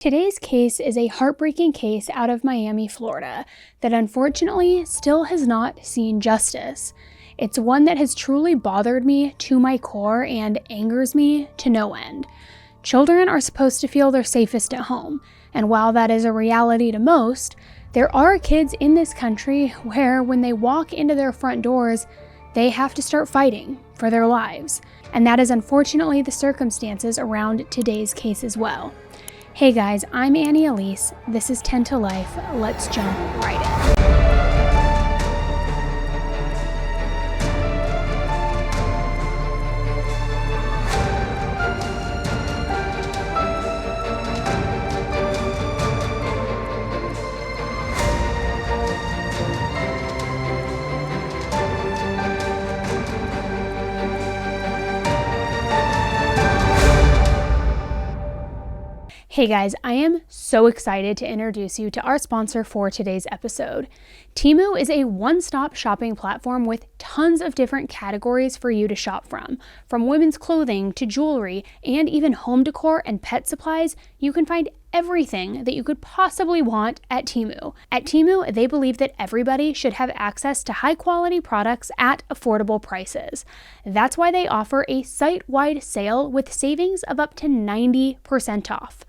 Today's case is a heartbreaking case out of Miami, Florida, that unfortunately still has not seen justice. It's one that has truly bothered me to my core and angers me to no end. Children are supposed to feel they're safest at home, and while that is a reality to most, there are kids in this country where when they walk into their front doors, they have to start fighting for their lives. And that is unfortunately the circumstances around today's case as well. Hey guys, I'm Annie Elise. This is 10 to Life. Let's jump right in. Hey guys, I am so excited to introduce you to our sponsor for today's episode. Temu is a one-stop shopping platform with tons of different categories for you to shop from women's clothing to jewelry and even home decor and pet supplies. You can find everything that you could possibly want at Temu. At Temu, they believe that everybody should have access to high-quality products at affordable prices. That's why they offer a site-wide sale with savings of up to 90% off.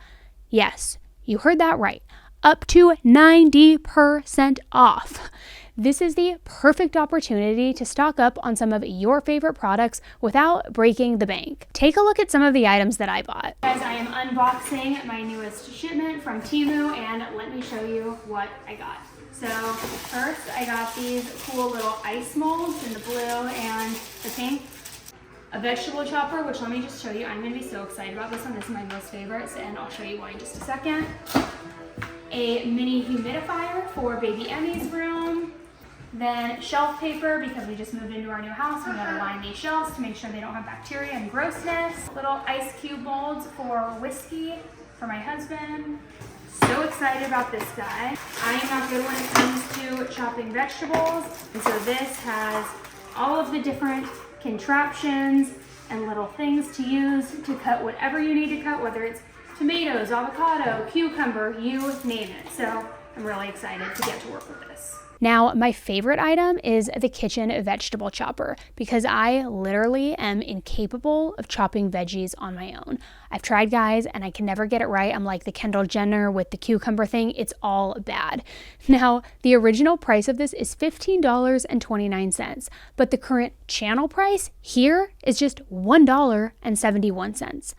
Yes, you heard that right. Up to 90% off. This is the perfect opportunity to stock up on some of your favorite products without breaking the bank. Take a look at some of the items that I bought. Guys, I am unboxing my newest shipment from Temu, and let me show you what I got. So first, I got these cool little ice molds in the blue and the pink. A vegetable chopper, which let me just show you. I'm going to be so excited about this one. This is my most favorites, and I'll show you why in just a second. A mini humidifier for baby Emmy's room. Then shelf paper, because we just moved into our new house. We gotta line these shelves to make sure they don't have bacteria and grossness. Little ice cube molds for whiskey for my husband. So excited about this guy. I am not good when it comes to chopping vegetables, and so this has all of the different contraptions and little things to use to cut whatever you need to cut, whether it's tomatoes, avocado, cucumber, you name it. So I'm really excited to get to work with this. Now, my favorite item is the kitchen vegetable chopper because I literally am incapable of chopping veggies on my own. I've tried, guys, and I can never get it right. I'm like the Kendall Jenner with the cucumber thing. It's all bad. Now, the original price of this is $15.29, but the current channel price here is just $1.71.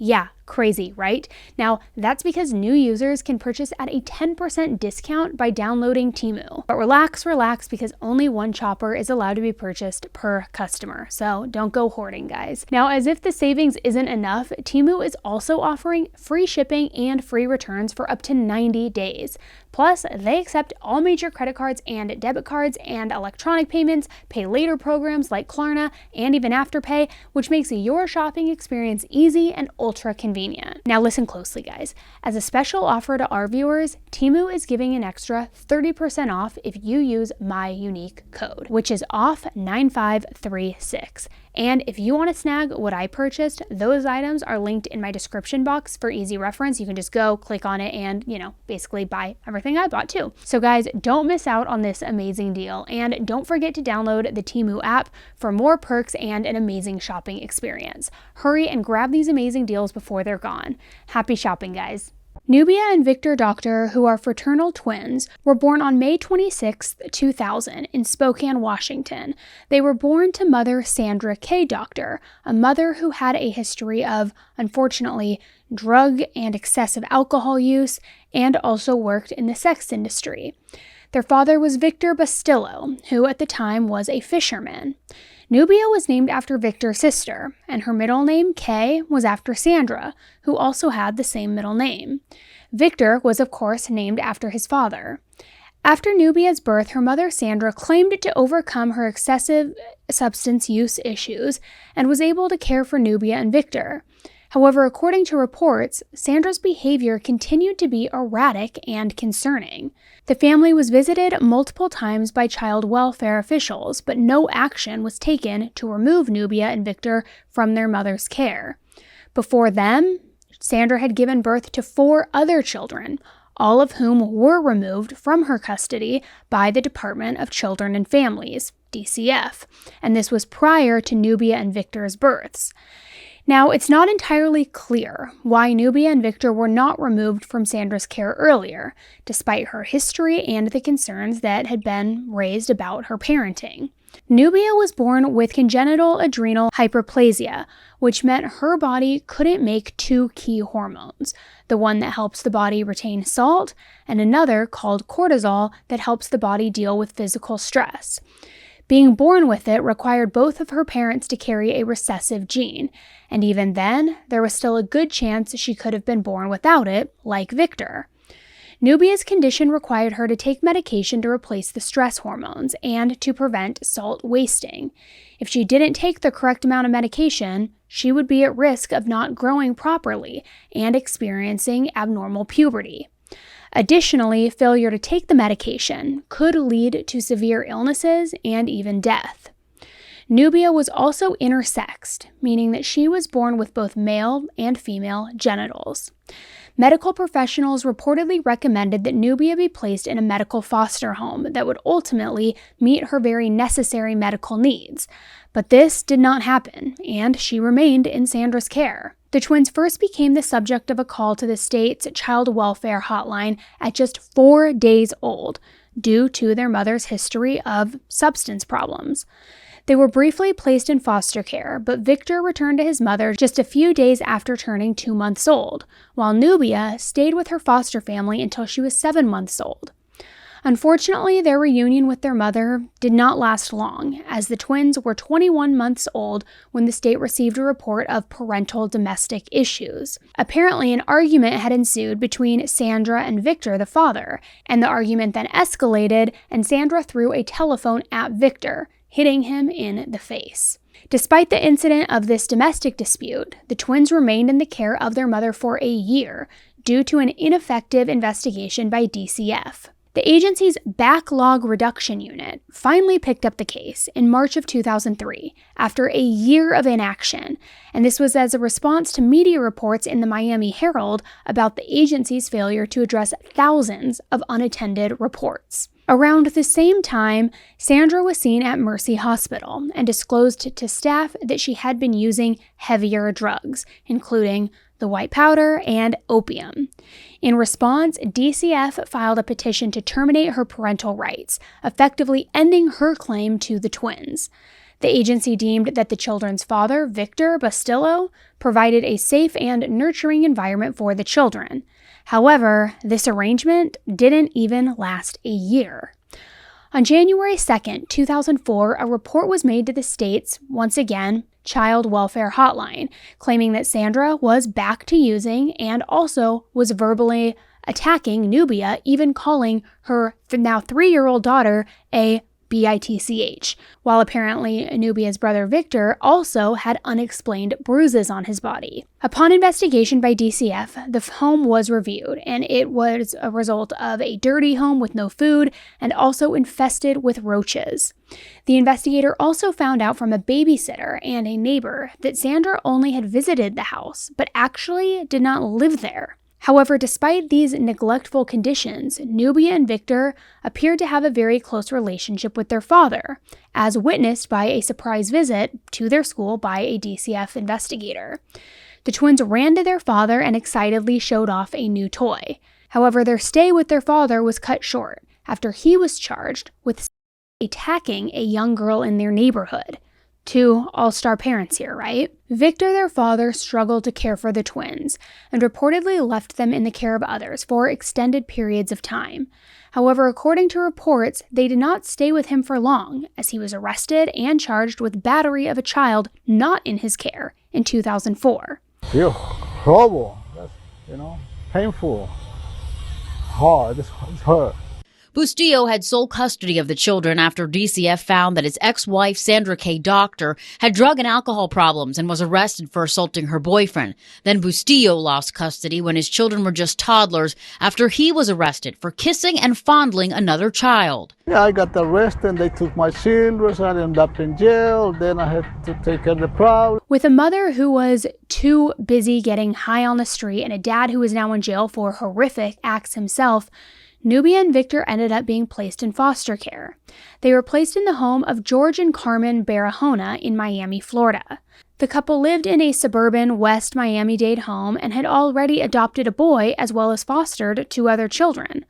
Yeah, crazy, right? Now, that's because new users can purchase at a 10% discount by downloading Temu. But relax, because only one chopper is allowed to be purchased per customer. So don't go hoarding, guys. Now, as if the savings isn't enough, Temu is also offering free shipping and free returns for up to 90 days. Plus, they accept all major credit cards and debit cards and electronic payments, pay later programs like Klarna, and even AfterPay, which makes your shopping experience easy and ultra convenient. Now listen closely, guys. As a special offer to our viewers, Temu is giving an extra 30% off if you use my unique code, which is OFF9536. And if you want to snag what I purchased, those items are linked in my description box for easy reference. You can just go click on it and, basically buy everything I bought too. So guys, don't miss out on this amazing deal. And don't forget to download the Temu app for more perks and an amazing shopping experience. Hurry and grab these amazing deals before they're gone. Happy shopping, guys. Nubia and Victor Doctor, who are fraternal twins, were born on May 26, 2000 in Spokane, Washington. They were born to mother Sandra K. Doctor, a mother who had a history of, unfortunately, drug and excessive alcohol use and also worked in the sex industry. Their father was Victor Bastillo, who at the time was a fisherman. Nubia was named after Victor's sister, and her middle name, Kay, was after Sandra, who also had the same middle name. Victor was, of course, named after his father. After Nubia's birth, her mother, Sandra, claimed to overcome her excessive substance use issues and was able to care for Nubia and Victor. However, according to reports, Sandra's behavior continued to be erratic and concerning. The family was visited multiple times by child welfare officials, but no action was taken to remove Nubia and Victor from their mother's care. Before them, Sandra had given birth to 4 other children, all of whom were removed from her custody by the Department of Children and Families, DCF, and this was prior to Nubia and Victor's births. Now, it's not entirely clear why Nubia and Victor were not removed from Sandra's care earlier, despite her history and the concerns that had been raised about her parenting. Nubia was born with congenital adrenal hyperplasia, which meant her body couldn't make 2 key hormones, the one that helps the body retain salt and another called cortisol that helps the body deal with physical stress. Being born with it required both of her parents to carry a recessive gene, and even then, there was still a good chance she could have been born without it, like Victor. Nubia's condition required her to take medication to replace the stress hormones and to prevent salt wasting. If she didn't take the correct amount of medication, she would be at risk of not growing properly and experiencing abnormal puberty. Additionally, failure to take the medication could lead to severe illnesses and even death. Nubia was also intersexed, meaning that she was born with both male and female genitals. Medical professionals reportedly recommended that Nubia be placed in a medical foster home that would ultimately meet her very necessary medical needs, but this did not happen, and she remained in Sandra's care. The twins first became the subject of a call to the state's child welfare hotline at just 4 days old, due to their mother's history of substance problems. They were briefly placed in foster care, but Victor returned to his mother just a few days after turning 2 months old, while Nubia stayed with her foster family until she was 7 months old. Unfortunately, their reunion with their mother did not last long, as the twins were 21 months old when the state received a report of parental domestic issues. Apparently, an argument had ensued between Sandra and Victor, the father, and the argument then escalated, and Sandra threw a telephone at Victor, hitting him in the face. Despite the incident of this domestic dispute, the twins remained in the care of their mother for a year due to an ineffective investigation by DCF. The agency's Backlog Reduction Unit finally picked up the case in March of 2003 after a year of inaction, and this was as a response to media reports in the Miami Herald about the agency's failure to address thousands of unattended reports. Around the same time, Sandra was seen at Mercy Hospital and disclosed to staff that she had been using heavier drugs, including the white powder and opium. In response, DCF filed a petition to terminate her parental rights, effectively ending her claim to the twins. The agency deemed that the children's father, Victor Bastillo, provided a safe and nurturing environment for the children. However, this arrangement didn't even last a year. On January 2, 2004, a report was made to the state's, once again, child welfare hotline, claiming that Sandra was back to using and also was verbally attacking Nubia, even calling her now 3-year-old daughter a bitch, while apparently Nubia's brother Victor also had unexplained bruises on his body. Upon investigation by DCF, the home was reviewed, and it was a result of a dirty home with no food and also infested with roaches. The investigator also found out from a babysitter and a neighbor that Sandra only had visited the house, but actually did not live there. However, despite these neglectful conditions, Nubia and Victor appeared to have a very close relationship with their father, as witnessed by a surprise visit to their school by a DCF investigator. The twins ran to their father and excitedly showed off a new toy. However, their stay with their father was cut short after he was charged with attacking a young girl in their neighborhood. 2 all-star parents here, right? Victor, their father, struggled to care for the twins and reportedly left them in the care of others for extended periods of time. However, according to reports, they did not stay with him for long, as he was arrested and charged with battery of a child not in his care in 2004. Feel horrible. That's, painful. Hard. It's hard. Bustillo had sole custody of the children after DCF found that his ex-wife, Sandra K. Doctor, had drug and alcohol problems and was arrested for assaulting her boyfriend. Then Bustillo lost custody when his children were just toddlers after he was arrested for kissing and fondling another child. Yeah, I got arrested and they took my children. I ended up in jail. Then I had to take care of the problem. With a mother who was too busy getting high on the street and a dad who was now in jail for horrific acts himself, Nubia and Victor ended up being placed in foster care. They were placed in the home of George and Carmen Barahona in Miami, Florida. The couple lived in a suburban West Miami-Dade home and had already adopted a boy as well as fostered 2 other children.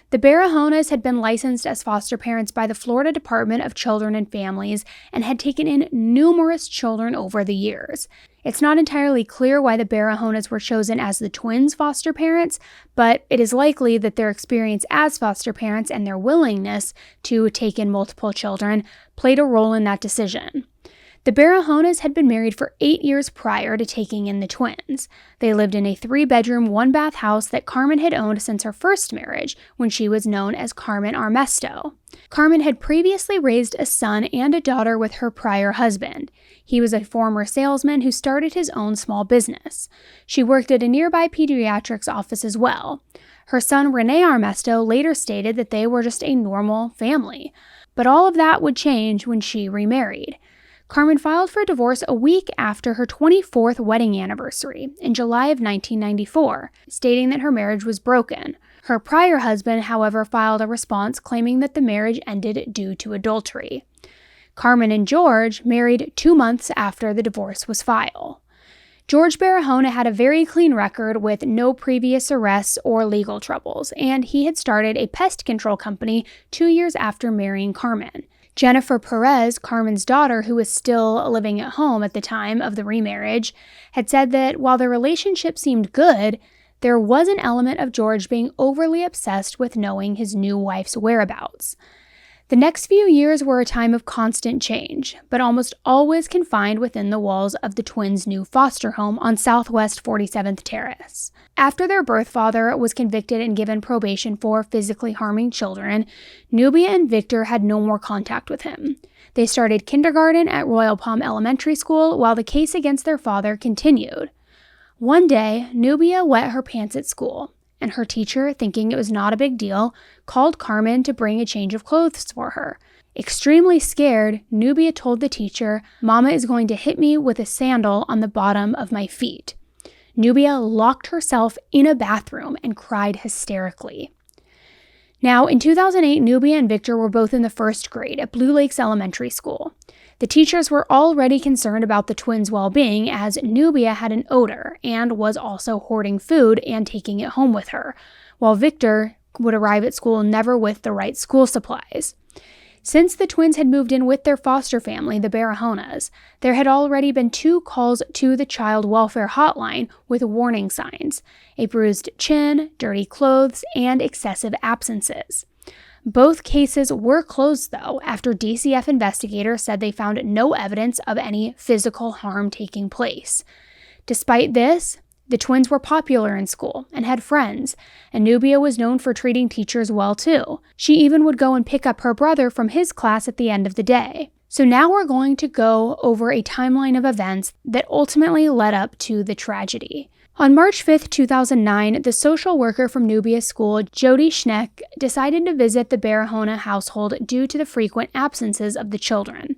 The Barahonas had been licensed as foster parents by the Florida Department of Children and Families and had taken in numerous children over the years. It's not entirely clear why the Barahonas were chosen as the twins' foster parents, but it is likely that their experience as foster parents and their willingness to take in multiple children played a role in that decision. The Barahonas had been married for 8 years prior to taking in the twins. They lived in a 3-bedroom, 1-bath house that Carmen had owned since her first marriage, when she was known as Carmen Armesto. Carmen had previously raised a son and a daughter with her prior husband. He was a former salesman who started his own small business. She worked at a nearby pediatrics office as well. Her son Rene Armesto later stated that they were just a normal family. But all of that would change when she remarried. Carmen filed for divorce a week after her 24th wedding anniversary in July of 1994, stating that her marriage was broken. Her prior husband, however, filed a response claiming that the marriage ended due to adultery. Carmen and George married 2 months after the divorce was filed. George Barahona had a very clean record with no previous arrests or legal troubles, and he had started a pest control company 2 years after marrying Carmen. Jennifer Perez, Carmen's daughter, who was still living at home at the time of the remarriage, had said that while their relationship seemed good, there was an element of George being overly obsessed with knowing his new wife's whereabouts. The next few years were a time of constant change, but almost always confined within the walls of the twins' new foster home on Southwest 47th Terrace. After their birth father was convicted and given probation for physically harming children, Nubia and Victor had no more contact with him. They started kindergarten at Royal Palm Elementary School while the case against their father continued. One day, Nubia wet her pants at school, and her teacher, thinking it was not a big deal, called Carmen to bring a change of clothes for her. Extremely scared, Nubia told the teacher, "Mama is going to hit me with a sandal on the bottom of my feet." Nubia locked herself in a bathroom and cried hysterically. Now, in 2008, Nubia and Victor were both in the 1st grade at Blue Lakes Elementary School. The teachers were already concerned about the twins' well-being as Nubia had an odor and was also hoarding food and taking it home with her, while Victor would arrive at school never with the right school supplies. Since the twins had moved in with their foster family, the Barahonas, there had already been 2 calls to the child welfare hotline with warning signs: a bruised chin, dirty clothes, and excessive absences. Both cases were closed, though, after DCF investigators said they found no evidence of any physical harm taking place. Despite this, the twins were popular in school and had friends, and Nubia was known for treating teachers well, too. She even would go and pick up her brother from his class at the end of the day. So now we're going to go over a timeline of events that ultimately led up to the tragedy. On March 5, 2009, the social worker from Nubia's school, Jody Schneck, decided to visit the Barahona household due to the frequent absences of the children.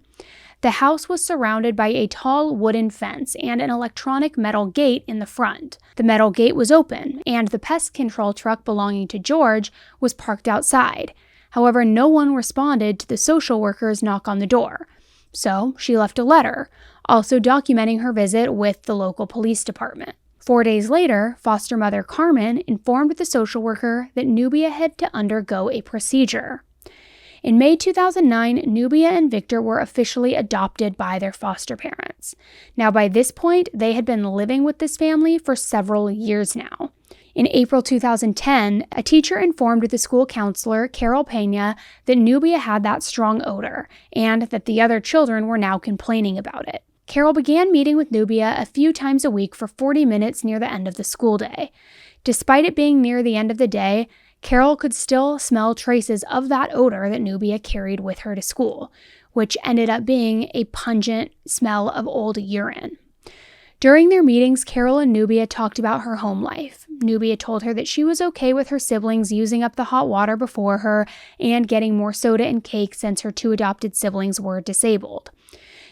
The house was surrounded by a tall wooden fence and an electronic metal gate in the front. The metal gate was open, and the pest control truck belonging to George was parked outside. However, no one responded to the social worker's knock on the door. So she left a letter, also documenting her visit with the local police department. 4 days later, foster mother Carmen informed the social worker that Nubia had to undergo a procedure. In May 2009, Nubia and Victor were officially adopted by their foster parents. Now, by this point, they had been living with this family for several years now. In April 2010, a teacher informed the school counselor, Carol Pena, that Nubia had that strong odor and that the other children were now complaining about it. Carol began meeting with Nubia a few times a week for 40 minutes near the end of the school day. Despite it being near the end of the day, Carol could still smell traces of that odor that Nubia carried with her to school, which ended up being a pungent smell of old urine. During their meetings, Carol and Nubia talked about her home life. Nubia told her that she was okay with her siblings using up the hot water before her and getting more soda and cake since her 2 adopted siblings were disabled.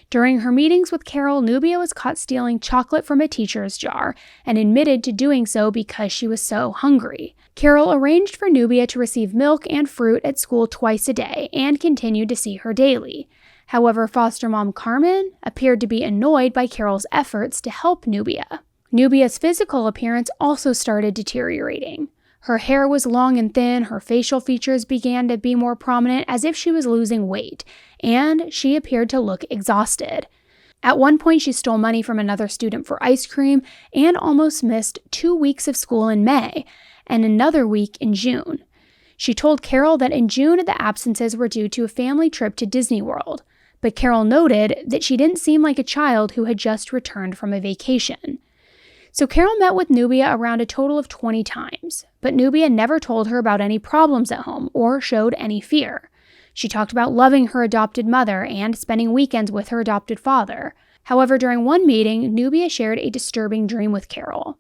During her meetings with Carol, Nubia was caught stealing chocolate from a teacher's jar and admitted to doing so because she was so hungry. Carol arranged for Nubia to receive milk and fruit at school twice a day and continued to see her daily. However, foster mom Carmen appeared to be annoyed by Carol's efforts to help Nubia. Nubia's physical appearance also started deteriorating. Her hair was long and thin, her facial features began to be more prominent as if she was losing weight, and she appeared to look exhausted. At one point, she stole money from another student for ice cream and almost missed 2 weeks of school in May and another week in June. She told Carol that in June, the absences were due to a family trip to Disney World, but Carol noted that she didn't seem like a child who had just returned from a vacation. So Carol met with Nubia around a total of 20 times, but Nubia never told her about any problems at home or showed any fear. She talked about loving her adopted mother and spending weekends with her adopted father. However, during one meeting, Nubia shared a disturbing dream with Carol.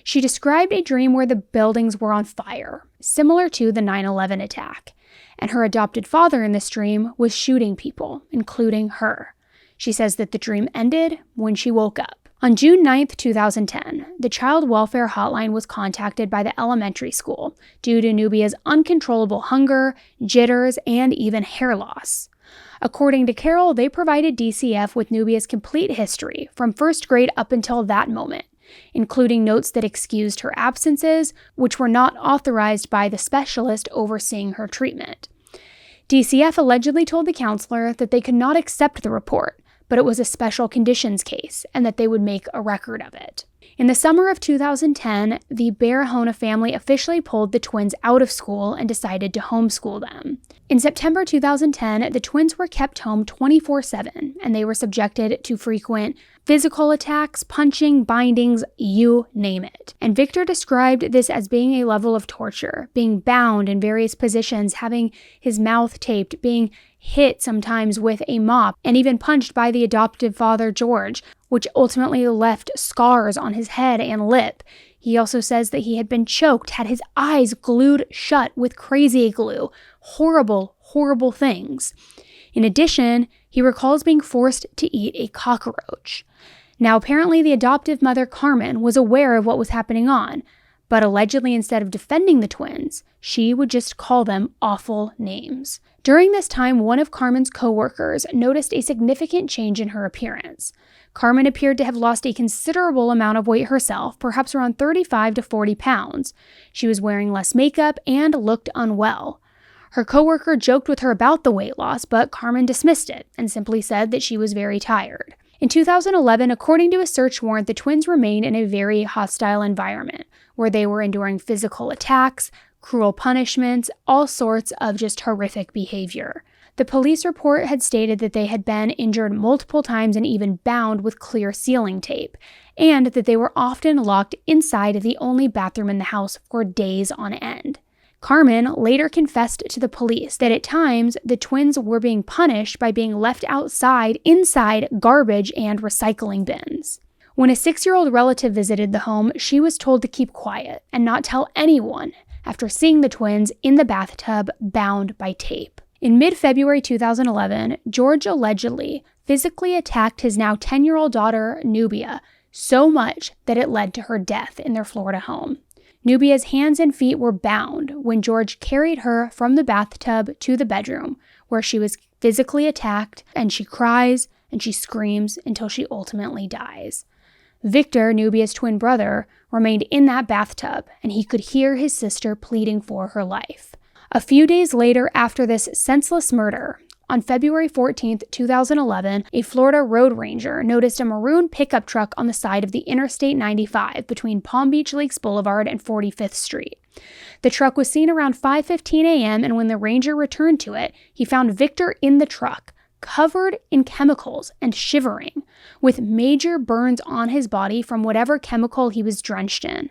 She described a dream where the buildings were on fire, similar to the 9/11 attack, and her adopted father in this dream was shooting people, including her. She says that the dream ended when she woke up. On June 9th, 2010, the Child Welfare Hotline was contacted by the elementary school due to Nubia's uncontrollable hunger, jitters, and even hair loss. According to Carol, they provided DCF with Nubia's complete history from first grade up until that moment, including notes that excused her absences, which were not authorized by the specialist overseeing her treatment. DCF allegedly told the counselor that they could not accept the report, but it was a special conditions case and that they would make a record of it. In the summer of 2010, the Barahona family officially pulled the twins out of school and decided to homeschool them. In September 2010, the twins were kept home 24/7, and they were subjected to frequent physical attacks, punching, bindings, you name it. And Victor described this as being a level of torture, being bound in various positions, having his mouth taped, being hit sometimes with a mop, and even punched by the adoptive father, George, which ultimately left scars on his head and lip. He also says that he had been choked, had his eyes glued shut with crazy glue. Horrible, horrible things. In addition, he recalls being forced to eat a cockroach. Now, apparently the adoptive mother, Carmen, was aware of what was happening on, but allegedly instead of defending the twins, she would just call them awful names. During this time, one of Carmen's co-workers noticed a significant change in her appearance. Carmen appeared to have lost a considerable amount of weight herself, perhaps around 35 to 40 pounds. She was wearing less makeup and looked unwell. Her coworker joked with her about the weight loss, but Carmen dismissed it and simply said that she was very tired. In 2011, according to a search warrant, the twins remained in a very hostile environment where they were enduring physical attacks, cruel punishments, all sorts of just horrific behavior. The police report had stated that they had been injured multiple times and even bound with clear sealing tape, and that they were often locked inside the only bathroom in the house for days on end. Carmen later confessed to the police that at times the twins were being punished by being left outside inside garbage and recycling bins. When a 6-year-old relative visited the home, she was told to keep quiet and not tell anyone after seeing the twins in the bathtub bound by tape. In mid-February 2011, George allegedly physically attacked his now 10-year-old daughter, Nubia, so much that it led to her death in their Florida home. Nubia's hands and feet were bound when George carried her from the bathtub to the bedroom, where she was physically attacked, and she cries and she screams until she ultimately dies. Victor, Nubia's twin brother, remained in that bathtub, and he could hear his sister pleading for her life. A few days later, after this senseless murder, on February 14, 2011, a Florida road ranger noticed a maroon pickup truck on the side of the Interstate 95 between Palm Beach Lakes Boulevard and 45th Street. The truck was seen around 5:15 a.m., and when the ranger returned to it, he found Victor in the truck, covered in chemicals and shivering, with major burns on his body from whatever chemical he was drenched in.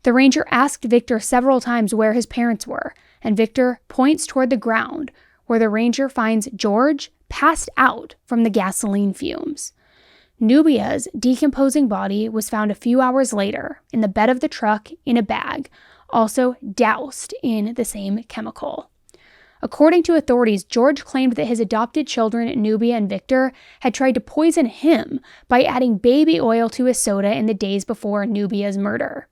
The ranger asked Victor several times where his parents were, and Victor points toward the ground, where the ranger finds George passed out from the gasoline fumes. Nubia's decomposing body was found a few hours later in the bed of the truck in a bag, also doused in the same chemical. According to authorities, George claimed that his adopted children, Nubia and Victor, had tried to poison him by adding baby oil to his soda in the days before Nubia's murder.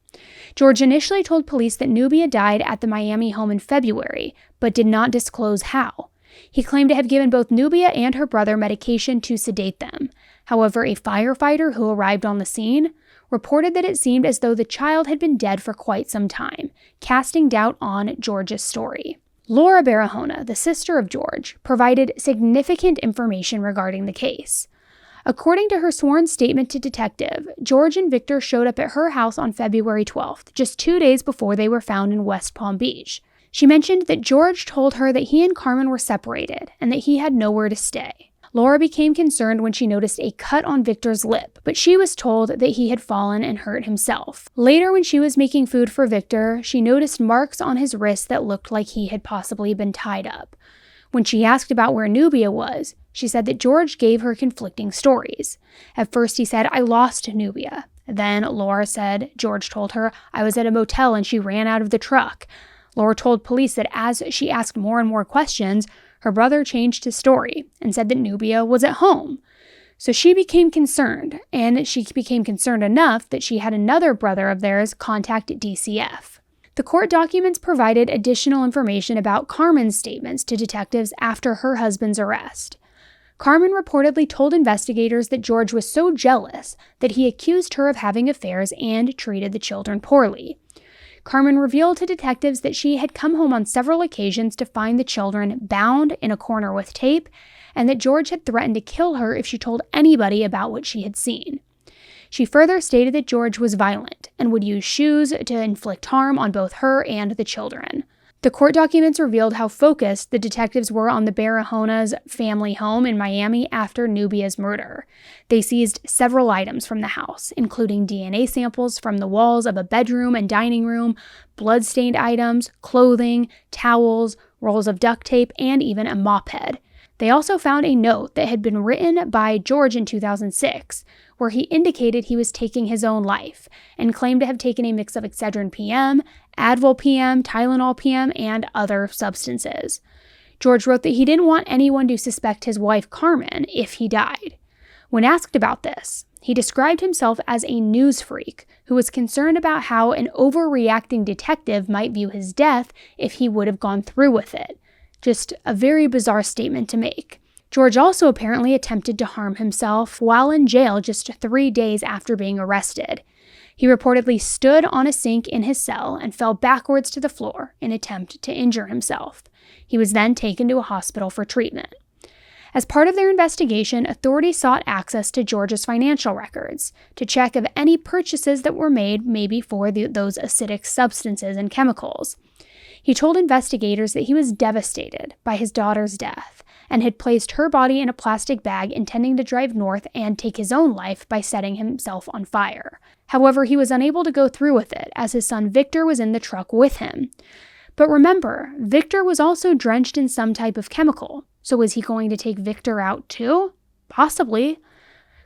George initially told police that Nubia died at the Miami home in February, but did not disclose how. He claimed to have given both Nubia and her brother medication to sedate them. However, a firefighter who arrived on the scene reported that it seemed as though the child had been dead for quite some time, casting doubt on George's story. Laura Barahona, the sister of George, provided significant information regarding the case. According to her sworn statement to detective, George and Victor showed up at her house on February 12th, just 2 days before they were found in West Palm Beach. She mentioned that George told her that he and Carmen were separated and that he had nowhere to stay. Laura became concerned when she noticed a cut on Victor's lip, but she was told that he had fallen and hurt himself. Later, when she was making food for Victor, she noticed marks on his wrist that looked like he had possibly been tied up. When she asked about where Nubia was, she said that George gave her conflicting stories. At first, he said, "I lost Nubia." Then Laura said George told her, "I was at a motel and she ran out of the truck." Laura told police that as she asked more and more questions, her brother changed his story and said that Nubia was at home. So she became concerned, and she became concerned enough that she had another brother of theirs contact DCF. The court documents provided additional information about Carmen's statements to detectives after her husband's arrest. Carmen reportedly told investigators that George was so jealous that he accused her of having affairs and treated the children poorly. Carmen revealed to detectives that she had come home on several occasions to find the children bound in a corner with tape, and that George had threatened to kill her if she told anybody about what she had seen. She further stated that George was violent and would use shoes to inflict harm on both her and the children. The court documents revealed how focused the detectives were on the Barahona's family home in Miami after Nubia's murder. They seized several items from the house, including DNA samples from the walls of a bedroom and dining room, blood-stained items, clothing, towels, rolls of duct tape, and even a mop head. They also found a note that had been written by George in 2006, where he indicated he was taking his own life and claimed to have taken a mix of Excedrin PM, Advil PM, Tylenol PM, and other substances. George wrote that he didn't want anyone to suspect his wife Carmen if he died. When asked about this, he described himself as a news freak who was concerned about how an overreacting detective might view his death if he would have gone through with it. Just a very bizarre statement to make. George also apparently attempted to harm himself while in jail just 3 days after being arrested. He reportedly stood on a sink in his cell and fell backwards to the floor in an attempt to injure himself. He was then taken to a hospital for treatment. As part of their investigation, authorities sought access to George's financial records to check if any purchases that were made maybe for those acidic substances and chemicals. He told investigators that he was devastated by his daughter's death and had placed her body in a plastic bag intending to drive north and take his own life by setting himself on fire. However, he was unable to go through with it as his son Victor was in the truck with him. But remember, Victor was also drenched in some type of chemical. So was he going to take Victor out too? Possibly.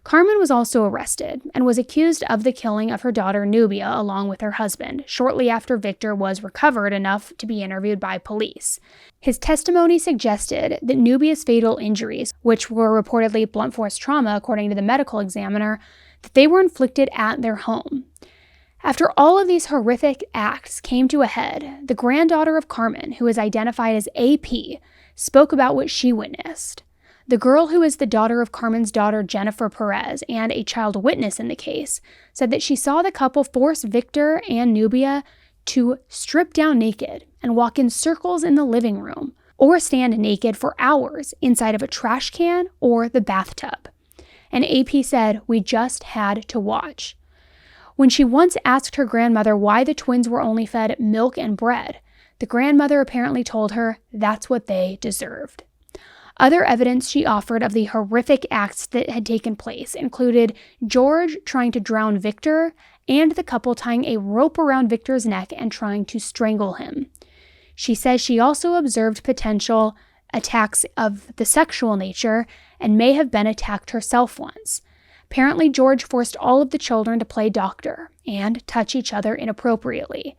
Carmen was also arrested and was accused of the killing of her daughter Nubia along with her husband, shortly after Victor was recovered enough to be interviewed by police. His testimony suggested that Nubia's fatal injuries, which were reportedly blunt force trauma according to the medical examiner, that they were inflicted at their home. After all of these horrific acts came to a head, the granddaughter of Carmen, who is identified as AP, spoke about what she witnessed. The girl, who is the daughter of Carmen's daughter Jennifer Perez and a child witness in the case, said that she saw the couple force Victor and Nubia to strip down naked and walk in circles in the living room, or stand naked for hours inside of a trash can or the bathtub. And AP said, "We just had to watch." When she once asked her grandmother why the twins were only fed milk and bread, the grandmother apparently told her that's what they deserved. Other evidence she offered of the horrific acts that had taken place included George trying to drown Victor and the couple tying a rope around Victor's neck and trying to strangle him. She says she also observed potential attacks of the sexual nature and may have been attacked herself once. Apparently, George forced all of the children to play doctor and touch each other inappropriately.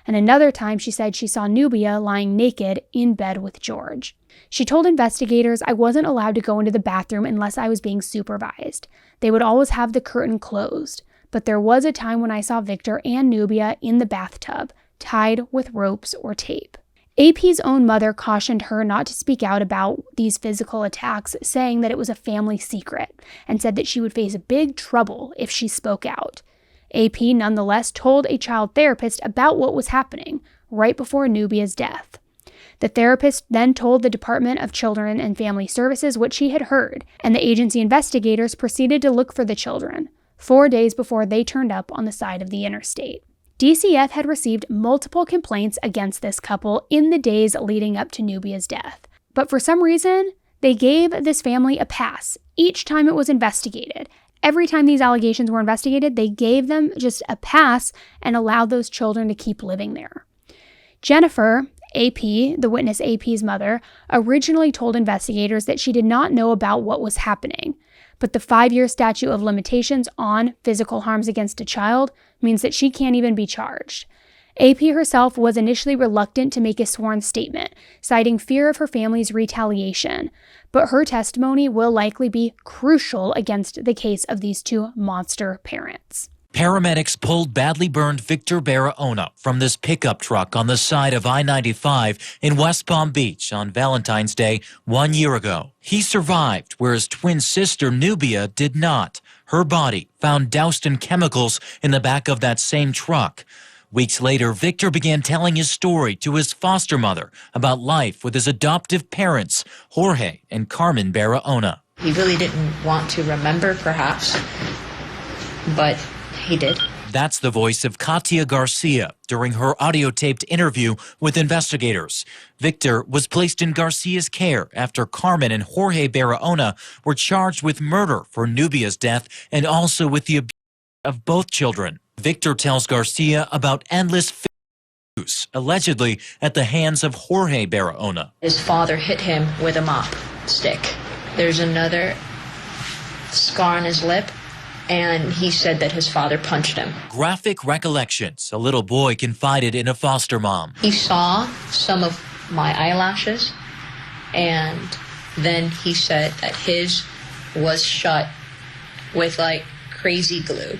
And another time she said she saw Nubia lying naked in bed with George. She told investigators, "I wasn't allowed to go into the bathroom unless I was being supervised. They would always have the curtain closed. But there was a time when I saw Victor and Nubia in the bathtub, tied with ropes or tape." AP's own mother cautioned her not to speak out about these physical attacks, saying that it was a family secret, and said that she would face big trouble if she spoke out. AP nonetheless told a child therapist about what was happening right before Nubia's death. The therapist then told the Department of Children and Family Services what she had heard, and the agency investigators proceeded to look for the children 4 days before they turned up on the side of the interstate. DCF had received multiple complaints against this couple in the days leading up to Nubia's death, but for some reason, they gave this family a pass each time it was investigated. Every time these allegations were investigated, they gave them just a pass and allowed those children to keep living there. Jennifer, AP, the witness AP's mother, originally told investigators that she did not know about what was happening, but the 5-year statute of limitations on physical harms against a child means that she can't even be charged. AP herself was initially reluctant to make a sworn statement, citing fear of her family's retaliation, but her testimony will likely be crucial against the case of these two monster parents. Paramedics pulled badly burned Victor Barahona from this pickup truck on the side of I-95 in West Palm Beach on Valentine's Day 1 year ago. He survived, whereas twin sister Nubia did not. Her body found doused in chemicals in the back of that same truck. Weeks later, Victor began telling his story to his foster mother about life with his adoptive parents, Jorge and Carmen Barahona. He really didn't want to remember, perhaps, but he did. That's the voice of Katia Garcia during her audio-taped interview with investigators. Victor was placed in Garcia's care after Carmen and Jorge Barahona were charged with murder for Nubia's death and also with the abuse of both children. Victor tells Garcia about endless abuse, allegedly at the hands of Jorge Barahona. His father hit him with a mop stick. There's another scar on his lip, and he said that his father punched him. Graphic recollections. A little boy confided in a foster mom. He saw some of my eyelashes, and then he said that his was shut with like crazy glue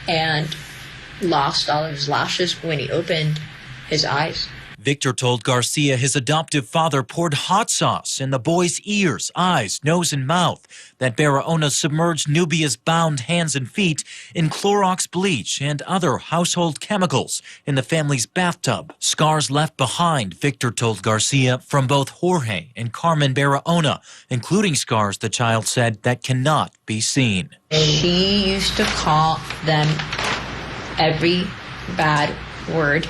and lost all of his lashes when he opened his eyes. Victor told Garcia his adoptive father poured hot sauce in the boy's ears, eyes, nose, and mouth, that Barahona submerged Nubia's bound hands and feet in Clorox bleach and other household chemicals in the family's bathtub. Scars left behind, Victor told Garcia, from both Jorge and Carmen Barahona, including scars, the child said, that cannot be seen. She used to call them every bad word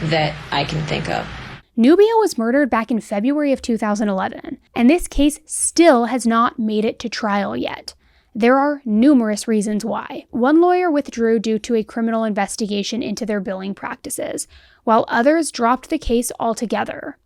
that I can think of. Nubia was murdered back in February of 2011, and this case still has not made it to trial yet. There are numerous reasons why. One lawyer withdrew due to a criminal investigation into their billing practices, while others dropped the case altogether.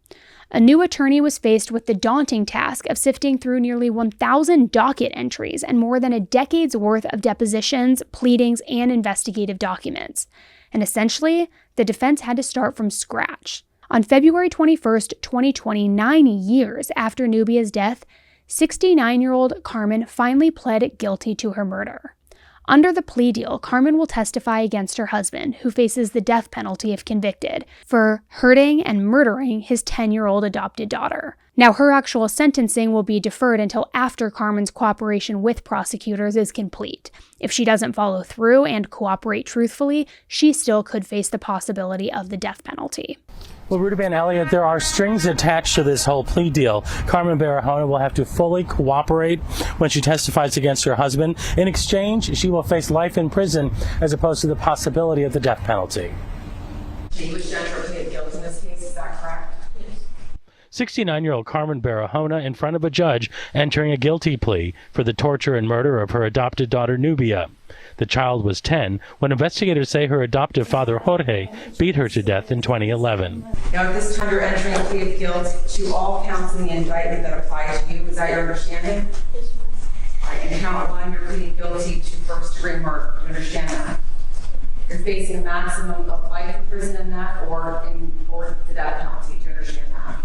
A new attorney was faced with the daunting task of sifting through nearly 1,000 docket entries and more than a decade's worth of depositions, pleadings, and investigative documents. And essentially, the defense had to start from scratch. On February 21st, 2020, 9 years after Nubia's death, 69-year-old Carmen finally pled guilty to her murder. Under the plea deal, Carmen will testify against her husband, who faces the death penalty if convicted, for hurting and murdering his 10-year-old adopted daughter. Now, her actual sentencing will be deferred until after Carmen's cooperation with prosecutors is complete. If she doesn't follow through and cooperate truthfully, she still could face the possibility of the death penalty. Well, Rudiban Elliott, there are strings attached to this whole plea deal. Carmen Barahona will have to fully cooperate when she testifies against her husband. In exchange, she will face life in prison as opposed to the possibility of the death penalty. She was judged for pleading guilty in this case, is that correct? 69-year-old Carmen Barahona in front of a judge entering a guilty plea for the torture and murder of her adopted daughter Nubia. The child was 10 when investigators say her adoptive father Jorge beat her to death in 2011. Now, at this time, you're entering a plea of guilt to all counts in the indictment that apply to you. Is that your understanding? All right, and count one, you're pleading guilty to first-degree murder. You understand that? You're facing a maximum of life in prison in that, or the death penalty. Do you understand that?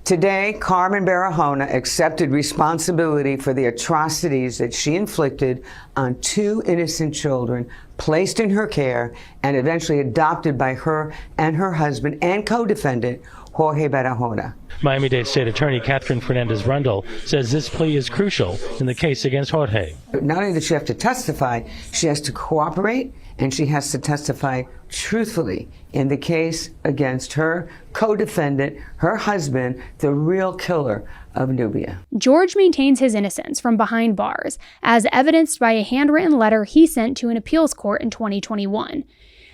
Today, Carmen Barahona accepted responsibility for the atrocities that she inflicted on 2 innocent children placed in her care and eventually adopted by her and her husband and co-defendant, Jorge Barahona. Miami-Dade State Attorney Catherine Fernandez-Rundle says this plea is crucial in the case against Jorge. Not only does she have to testify, she has to cooperate and she has to testify truthfully in the case against her co-defendant, her husband, the real killer of Nubia. George maintains his innocence from behind bars, as evidenced by a handwritten letter he sent to an appeals court in 2021.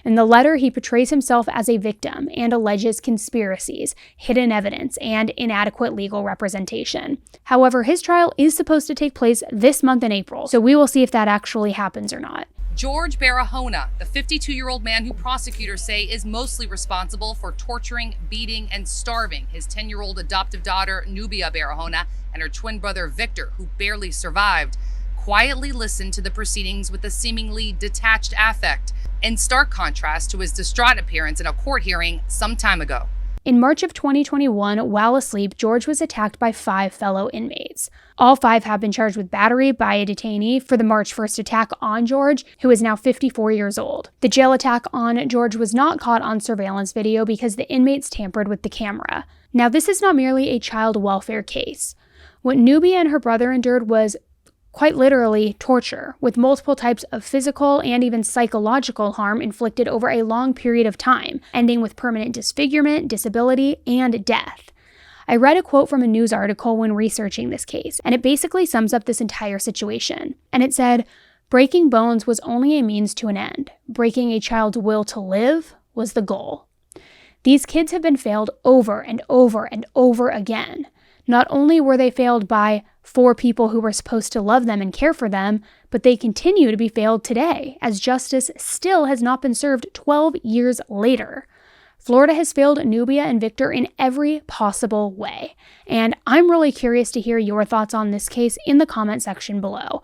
In the letter, he portrays himself as a victim and alleges conspiracies, hidden evidence, and inadequate legal representation. However, his trial is supposed to take place this month in April, so we will see if that actually happens or not. George Barahona, the 52-year-old man who prosecutors say is mostly responsible for torturing, beating, and starving his 10-year-old adoptive daughter, Nubia Barahona, and her twin brother, Victor, who barely survived, quietly listened to the proceedings with a seemingly detached affect, in stark contrast to his distraught appearance in a court hearing some time ago. In March of 2021, while asleep, George was attacked by 5 fellow inmates. All 5 have been charged with battery by a detainee for the March 1st attack on George, who is now 54 years old. The jail attack on George was not caught on surveillance video because the inmates tampered with the camera. Now, this is not merely a child welfare case. What Nubia and her brother endured was quite literally torture, with multiple types of physical and even psychological harm inflicted over a long period of time, ending with permanent disfigurement, disability, and death. I read a quote from a news article when researching this case, and it basically sums up this entire situation. And it said, "Breaking bones was only a means to an end. Breaking a child's will to live was the goal." These kids have been failed over and over and over again. Not only were they failed by 4 people who were supposed to love them and care for them, but they continue to be failed today, as justice still has not been served 12 years later. Florida has failed Nubia and Victor in every possible way, and I'm really curious to hear your thoughts on this case in the comment section below.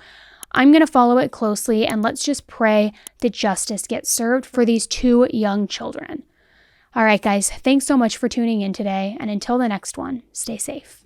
I'm going to follow it closely, and let's just pray that justice gets served for these 2 young children. All right, guys, thanks so much for tuning in today, and until the next one, stay safe.